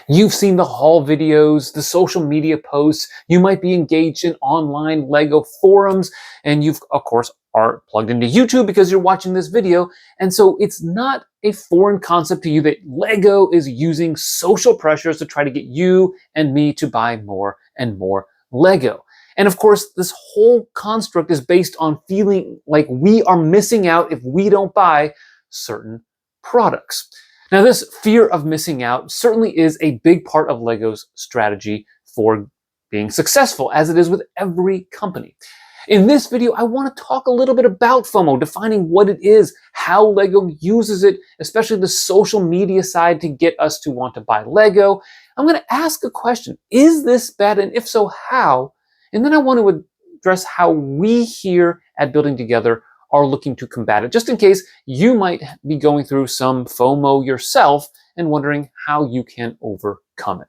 You've seen the haul videos, the social media posts, you might be engaged in online Lego forums, and you've, of course, are plugged into YouTube because you're watching this video. And so it's not a foreign concept to you that Lego is using social pressures to try to get you and me to buy more and more Lego. And of course, this whole construct is based on feeling like we are missing out if we don't buy certain products. Now, this fear of missing out certainly is a big part of Lego's strategy for being successful, as it is with every company. In this video, I want to talk a little bit about FOMO, defining what it is, how Lego uses it, especially the social media side to get us to want to buy Lego. I'm going to ask a question. Is this bad? And if so, how? And then I want to address how we here at Building Together are looking to combat it, just in case you might be going through some FOMO yourself and wondering how you can overcome it.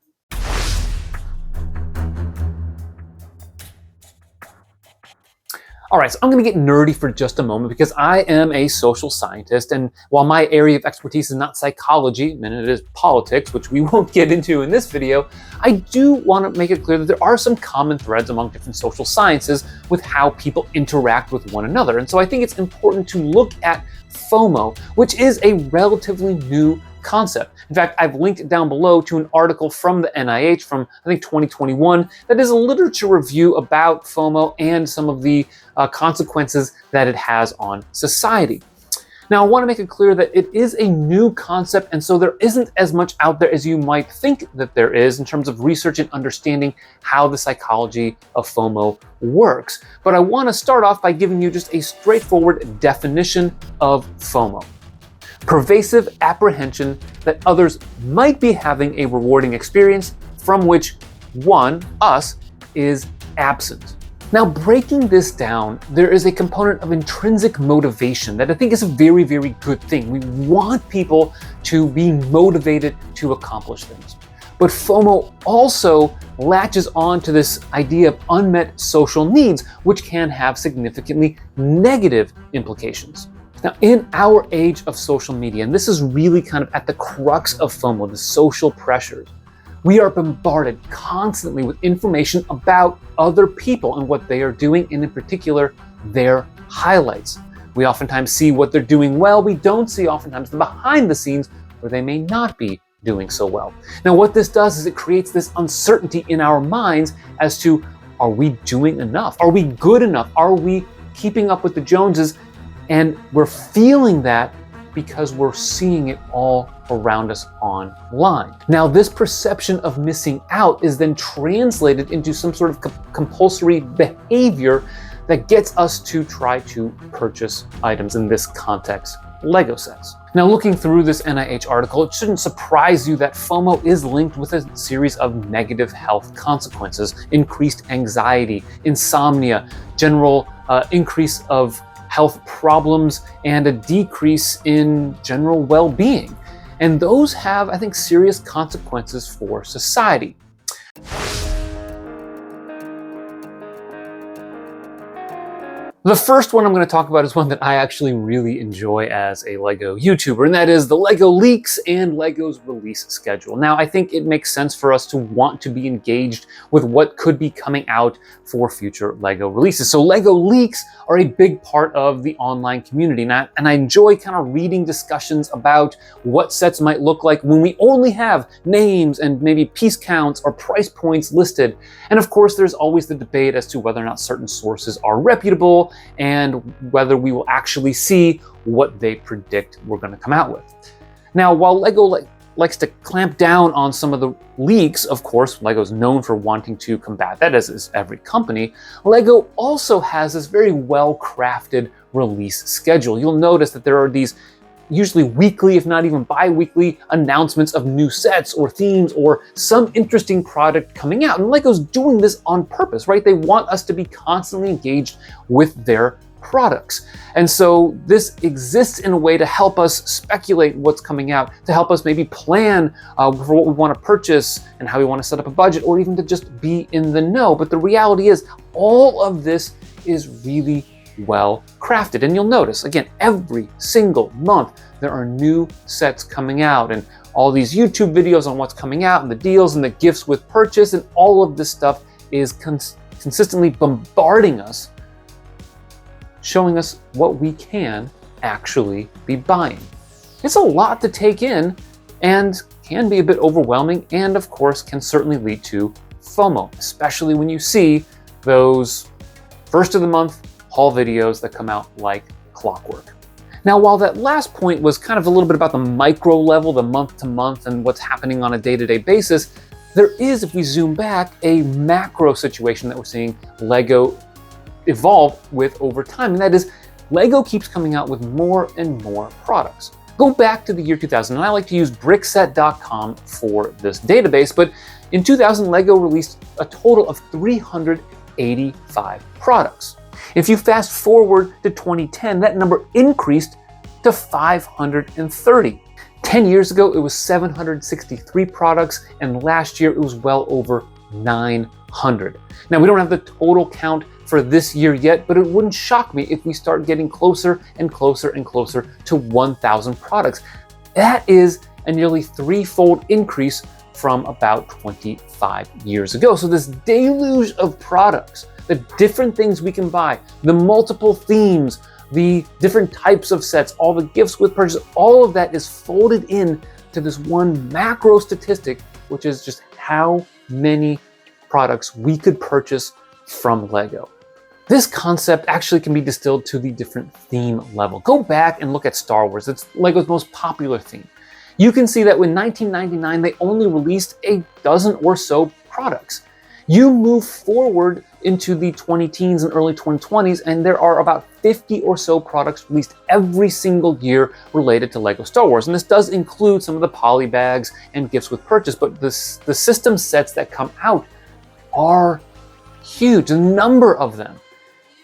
All right, so I'm going to get nerdy for just a moment because I am a social scientist, and while my area of expertise is not psychology, and it is politics, which we won't get into in this video, I do want to make it clear that there are some common threads among different social sciences with how people interact with one another. And so I think it's important to look at FOMO, which is a relatively new concept. In fact, I've linked down below to an article from the NIH from, I think, 2021 that is a literature review about FOMO and some of the consequences that it has on society. Now, I want to make it clear that it is a new concept, and so there isn't as much out there as you might think that there is in terms of research and understanding how the psychology of FOMO works. But I want to start off by giving you just a straightforward definition of FOMO. Pervasive apprehension that others might be having a rewarding experience from which one, us, is absent. Now, breaking this down, there is a component of intrinsic motivation that I think is a very, very good thing. We want people to be motivated to accomplish things. But FOMO also latches on to this idea of unmet social needs, which can have significantly negative implications. Now, in our age of social media, and this is really kind of at the crux of FOMO, the social pressures, we are bombarded constantly with information about other people and what they are doing, and in particular, their highlights. We oftentimes see what they're doing well. We don't see oftentimes the behind the scenes where they may not be doing so well. Now, what this does is it creates this uncertainty in our minds as to, are we doing enough? Are we good enough? Are we keeping up with the Joneses? And we're feeling that because we're seeing it all around us online. Now, this perception of missing out is then translated into some sort of compulsory behavior that gets us to try to purchase items, in this context, Lego sets. Now, looking through this NIH article, it shouldn't surprise you that FOMO is linked with a series of negative health consequences: increased anxiety, insomnia, general increase of health problems, and a decrease in general well-being. And those have, I think, serious consequences for society. The first one I'm going to talk about is one that I actually really enjoy as a Lego YouTuber, and that is the Lego leaks and Lego's release schedule. Now, I think it makes sense for us to want to be engaged with what could be coming out for future Lego releases. So Lego leaks are a big part of the online community, and I enjoy kind of reading discussions about what sets might look like when we only have names and maybe piece counts or price points listed. And of course, there's always the debate as to whether or not certain sources are reputable and whether we will actually see what they predict we're going to come out with. Now, while Lego likes to clamp down on some of the leaks, of course, Lego's known for wanting to combat that, as is every company, Lego also has this very well-crafted release schedule. You'll notice that there are these usually weekly, if not even bi-weekly, announcements of new sets or themes or some interesting product coming out. And Lego's doing this on purpose, right? They want us to be constantly engaged with their products. And so this exists in a way to help us speculate what's coming out, to help us maybe plan for what we want to purchase and how we want to set up a budget, or even to just be in the know. But the reality is, all of this is really well crafted. And you'll notice, again, every single month there are new sets coming out, and all these YouTube videos on what's coming out and the deals and the gifts with purchase, and all of this stuff is consistently bombarding us, showing us what we can actually be buying. It's a lot to take in and can be a bit overwhelming, and of course can certainly lead to FOMO, especially when you see those first of the month haul videos that come out like clockwork. Now, while that last point was kind of a little bit about the micro level, the month to month, and what's happening on a day-to-day basis, there is, if we zoom back, a macro situation that we're seeing LEGO evolve with over time, and that is LEGO keeps coming out with more and more products. Go back to the year 2000, and I like to use brickset.com for this database, but in 2000, LEGO released a total of 385 products. If you fast forward to 2010, that number increased to 530. 10 years ago, it was 763 products, and last year it was well over 900. Now, we don't have the total count for this year yet, but it wouldn't shock me if we start getting closer and closer and closer to 1,000 products. That is a nearly threefold increase from about 25 years ago. So this deluge of products, the different things we can buy, the multiple themes, the different types of sets, all the gifts with purchase, all of that is folded in to this one macro statistic, which is just how many products we could purchase from LEGO. This concept actually can be distilled to the different theme level. Go back and look at Star Wars. It's LEGO's most popular theme. You can see that in 1999, they only released a dozen or so products. You move forward into the 20-teens and early 2020s, and there are about 50 or so products released every single year related to LEGO Star Wars. And this does include some of the poly bags and gifts with purchase, but the system sets that come out are huge, a number of them.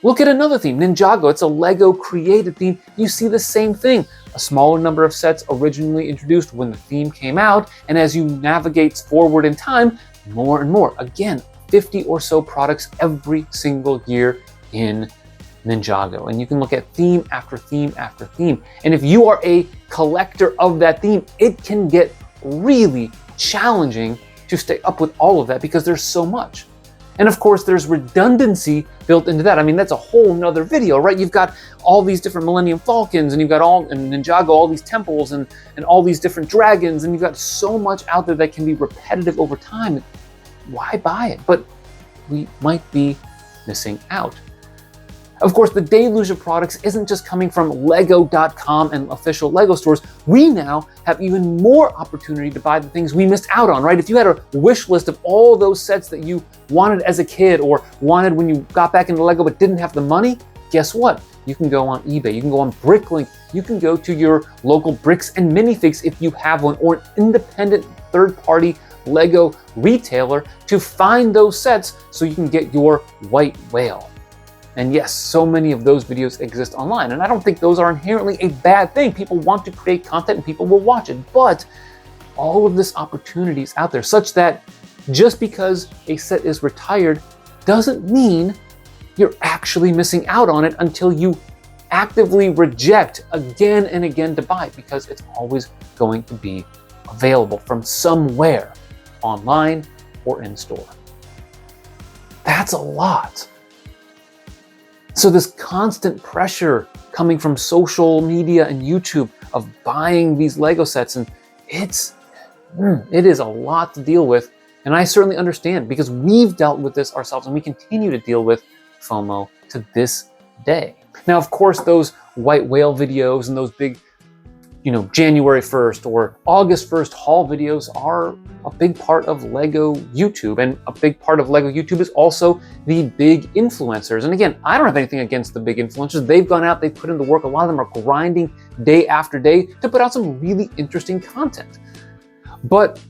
Look at another theme, Ninjago. It's a LEGO created theme. You see the same thing. A smaller number of sets originally introduced when the theme came out, and as you navigate forward in time, more and more. Again, 50 or so products every single year in Ninjago. And you can look at theme after theme after theme. And if you are a collector of that theme, it can get really challenging to stay up with all of that because there's so much. And of course, there's redundancy built into that. I mean, that's a whole nother video, right? You've got all these different Millennium Falcons, and you've got in Ninjago, all these temples and all these different dragons, and you've got so much out there that can be repetitive over time. Why buy it? But we might be missing out. Of course, the deluge of products isn't just coming from Lego.com and official Lego stores. We now have even more opportunity to buy the things we missed out on, right? If you had a wish list of all those sets that you wanted as a kid or wanted when you got back into Lego but didn't have the money, guess what? You can go on eBay, you can go on Bricklink, you can go to your local bricks and minifigs if you have one, or an independent third-party Lego retailer to find those sets so you can get your white whale. And yes, so many of those videos exist online, and I don't think those are inherently a bad thing. People want to create content and people will watch it, but all of this opportunity is out there such that just because a set is retired doesn't mean you're actually missing out on it until you actively reject again and again to buy it, because it's always going to be available from somewhere, online or in store. That's a lot. So this constant pressure coming from social media and YouTube of buying these Lego sets, and it is a lot to deal with. And I certainly understand, because we've dealt with this ourselves and we continue to deal with FOMO to this day. Now, of course, those white whale videos and those big, January 1st or August 1st haul videos are a big part of LEGO YouTube, and a big part of LEGO YouTube is also the big influencers. And again, I don't have anything against the big influencers. They've gone out, they've put in the work. A lot of them are grinding day after day to put out some really interesting content. But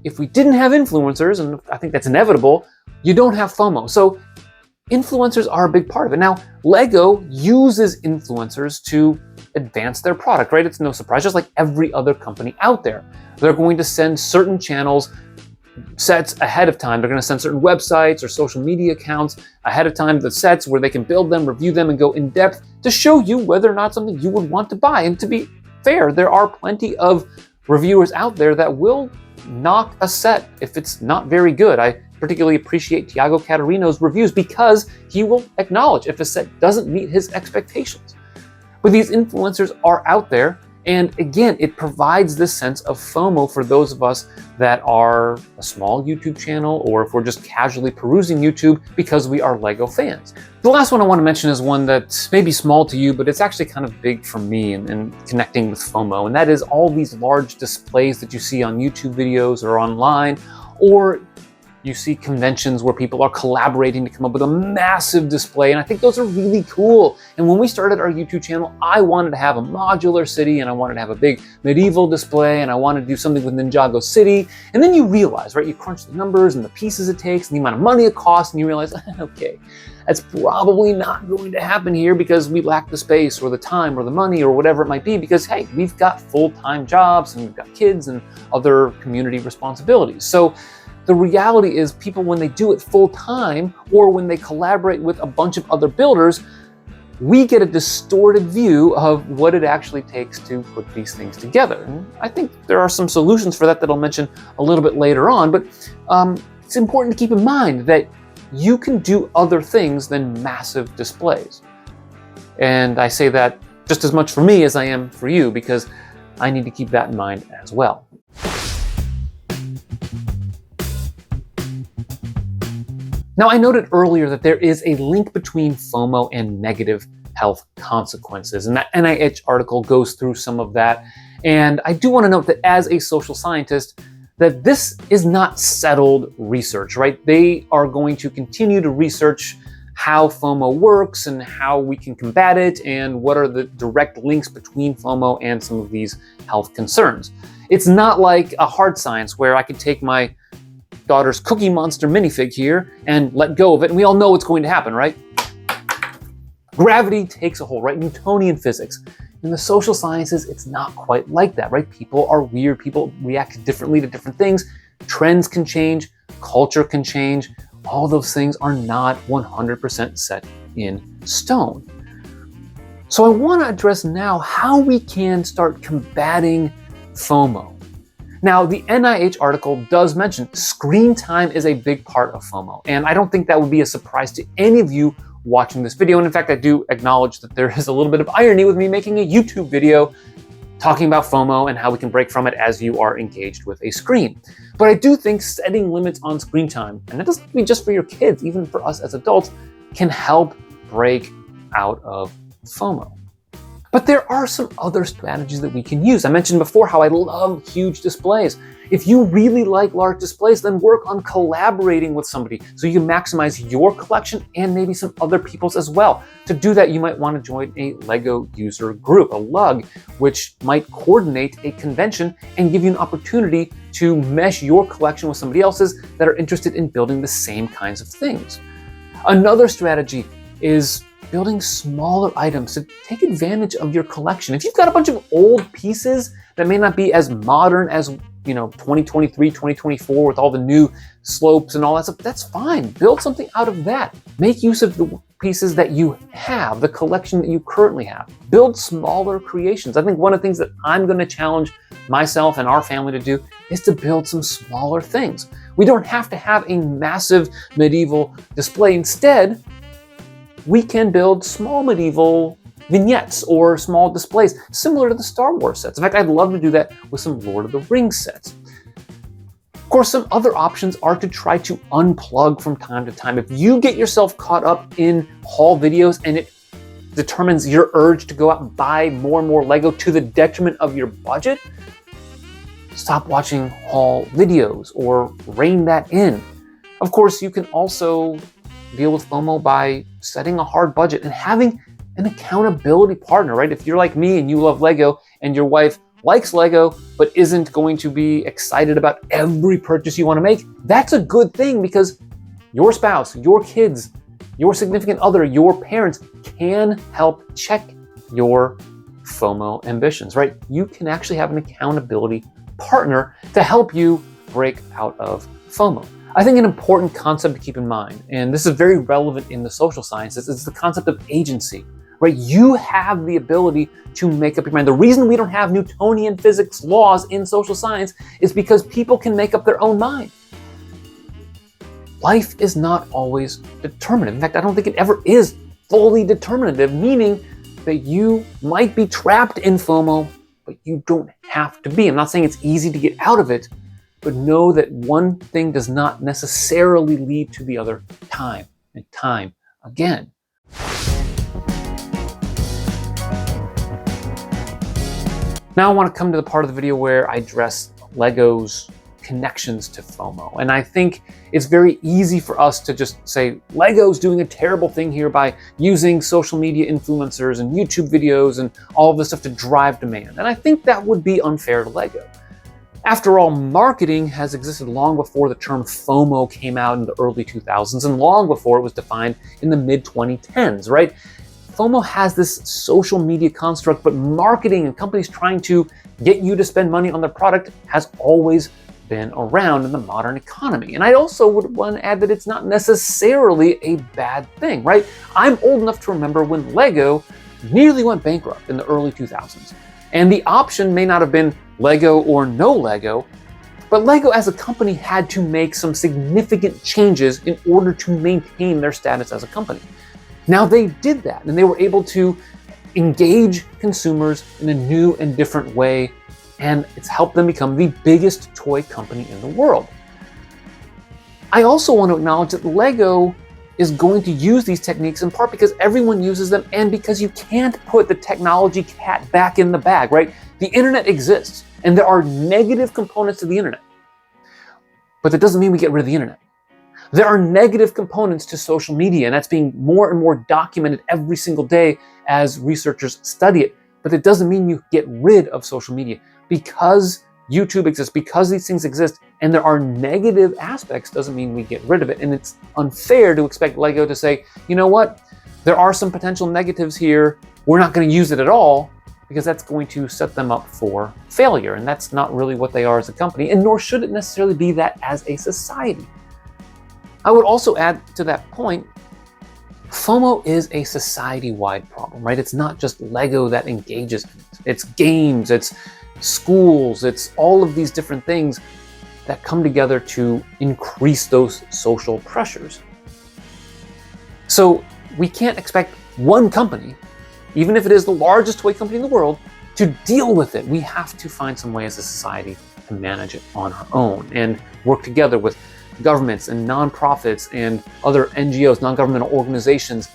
if we didn't have influencers, and I think that's inevitable, you don't have FOMO. So influencers are a big part of it. Now, LEGO uses influencers to advance their product, right? It's no surprise, just like every other company out there. They're going to send certain channels sets ahead of time. They're going to send certain websites or social media accounts ahead of time, the sets where they can build them, review them, and go in depth to show you whether or not something you would want to buy. And to be fair, there are plenty of reviewers out there that will knock a set if it's not very good. I particularly appreciate Tiago Catarino's reviews because he will acknowledge if a set doesn't meet his expectations. But these influencers are out there, and again, it provides this sense of FOMO for those of us that are a small YouTube channel, or if we're just casually perusing YouTube because we are LEGO fans. The last one I want to mention is one that may be small to you, but it's actually kind of big for me in connecting with FOMO, and that is all these large displays that you see on YouTube videos or online, or you see conventions where people are collaborating to come up with a massive display, and I think those are really cool. And when we started our YouTube channel, I wanted to have a modular city, and I wanted to have a big medieval display, and I wanted to do something with Ninjago City. And then you realize, right, you crunch the numbers and the pieces it takes and the amount of money it costs, and you realize, okay, that's probably not going to happen here because we lack the space or the time or the money or whatever it might be, because hey, we've got full-time jobs and we've got kids and other community responsibilities. So the reality is people, when they do it full time or when they collaborate with a bunch of other builders, we get a distorted view of what it actually takes to put these things together. And I think there are some solutions for that that I'll mention a little bit later on, but it's important to keep in mind that you can do other things than massive displays. And I say that just as much for me as I am for you, because I need to keep that in mind as well. Now, I noted earlier that there is a link between FOMO and negative health consequences, and that NIH article goes through some of that. And I do want to note that as a social scientist, that this is not settled research, right? They are going to continue to research how FOMO works and how we can combat it and what are the direct links between FOMO and some of these health concerns. It's not like a hard science where I could take my daughter's Cookie Monster minifig here and let go of it, and we all know what's going to happen, right? Gravity takes a hold, right? Newtonian physics. In the social sciences, it's not quite like that, right? People are weird, people react differently to different things. Trends can change, culture can change. All those things are not 100% set in stone. So I want to address now how we can start combating FOMO. Now, the NIH article does mention screen time is a big part of FOMO, and I don't think that would be a surprise to any of you watching this video. And in fact, I do acknowledge that there is a little bit of irony with me making a YouTube video talking about FOMO and how we can break from it as you are engaged with a screen. But I do think setting limits on screen time, and that doesn't have to be just for your kids, even for us as adults, can help break out of FOMO. But there are some other strategies that we can use. I mentioned before how I love huge displays. If you really like large displays, then work on collaborating with somebody so you can maximize your collection and maybe some other people's as well. To do that, you might want to join a LEGO user group, a LUG, which might coordinate a convention and give you an opportunity to mesh your collection with somebody else's that are interested in building the same kinds of things. Another strategy is building smaller items to take advantage of your collection. If you've got a bunch of old pieces that may not be as modern as 2023, 2024 with all the new slopes and all that stuff, that's fine. Build something out of that. Make use of the pieces that you have, the collection that you currently have. Build smaller creations. I think one of the things that I'm going to challenge myself and our family to do is to build some smaller things. We don't have to have a massive medieval display. Instead, we can build small medieval vignettes or small displays similar to the Star Wars sets. In fact, I'd love to do that with some Lord of the Rings sets. Of course, some other options are to try to unplug from time to time. If you get yourself caught up in haul videos and it determines your urge to go out and buy more and more LEGO to the detriment of your budget, stop watching haul videos or rein that in. Of course, you can also deal with FOMO by setting a hard budget and having an accountability partner, right? If you're like me and you love LEGO and your wife likes LEGO but isn't going to be excited about every purchase you want to make, that's a good thing because your spouse, your kids, your significant other, your parents can help check your FOMO ambitions, right? You can actually have an accountability partner to help you break out of FOMO. I think an important concept to keep in mind, and this is very relevant in the social sciences, is the concept of agency. right? You have the ability to make up your mind. The reason we don't have Newtonian physics laws in social science is because people can make up their own mind. Life is not always determinative. In fact, I don't think it ever is fully determinative, meaning that you might be trapped in FOMO, but you don't have to be. I'm not saying it's easy to get out of it, but know that one thing does not necessarily lead to the other time and time again. Now I want to come to the part of the video where I address Lego's connections to FOMO. And I think it's very easy for us to just say, Lego's doing a terrible thing here by using social media influencers and YouTube videos and all of this stuff to drive demand. And I think that would be unfair to Lego. After all, marketing has existed long before the term FOMO came out in the early 2000s and long before it was defined in the mid-2010s, right? FOMO has this social media construct, but marketing and companies trying to get you to spend money on their product has always been around in the modern economy. And I also would want to add that it's not necessarily a bad thing, right? I'm old enough to remember when Lego nearly went bankrupt in the early 2000s. And the option may not have been Lego or no Lego, but Lego as a company had to make some significant changes in order to maintain their status as a company. Now they did that, and they were able to engage consumers in a new and different way, and it's helped them become the biggest toy company in the world. I also want to acknowledge that Lego is going to use these techniques in part because everyone uses them and because you can't put the technology cat back in the bag, right? The internet exists, and there are negative components to the internet, but that doesn't mean we get rid of the internet. There are negative components to social media, and that's being more and more documented every single day as researchers study it. But it doesn't mean you get rid of social media. Because YouTube exists, because these things exist, and there are negative aspects, doesn't mean we get rid of it. And it's unfair to expect Lego to say, you know what, there are some potential negatives here, we're not going to use it at all, because that's going to set them up for failure. And that's not really what they are as a company, and nor should it necessarily be that as a society. I would also add to that point, FOMO is a society-wide problem, right? It's not just Lego that engages in it. It's games, it's schools, it's all of these different things that come together to increase those social pressures. So we can't expect one company, even if it is the largest toy company in the world, to deal with it. We have to find some way as a society to manage it on our own and work together with governments and nonprofits and other NGOs, non-governmental organizations,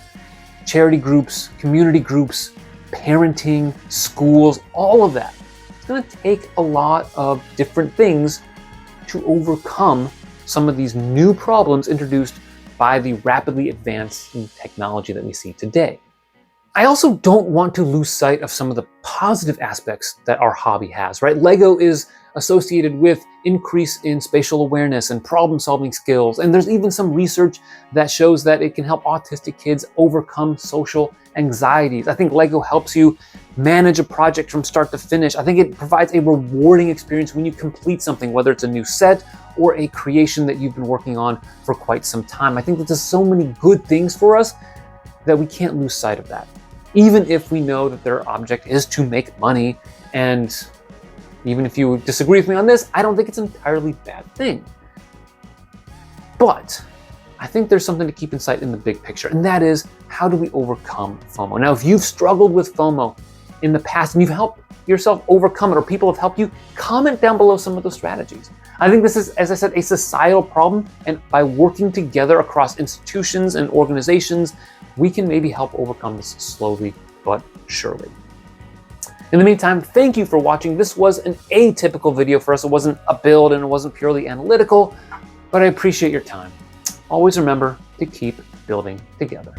charity groups, community groups, parenting, schools, all of that. It's going to take a lot of different things to overcome some of these new problems introduced by the rapidly advancing technology that we see today. I also don't want to lose sight of some of the positive aspects that our hobby has, right? Lego is associated with increase in spatial awareness and problem-solving skills. And there's even some research that shows that it can help autistic kids overcome social anxieties. I think Lego helps you manage a project from start to finish. I think it provides a rewarding experience when you complete something, whether it's a new set or a creation that you've been working on for quite some time. I think that there's so many good things for us that we can't lose sight of that. Even if we know that their object is to make money, and even if you disagree with me on this, I don't think it's an entirely bad thing. But I think there's something to keep in sight in the big picture, and that is, how do we overcome FOMO? Now, if you've struggled with FOMO in the past and you've helped yourself overcome it, or people have helped you, comment down below some of those strategies. I think this is, as I said, a societal problem, and by working together across institutions and organizations, we can maybe help overcome this slowly but surely. In the meantime, thank you for watching. This was an atypical video for us. It wasn't a build and it wasn't purely analytical, but I appreciate your time. Always remember to keep building together.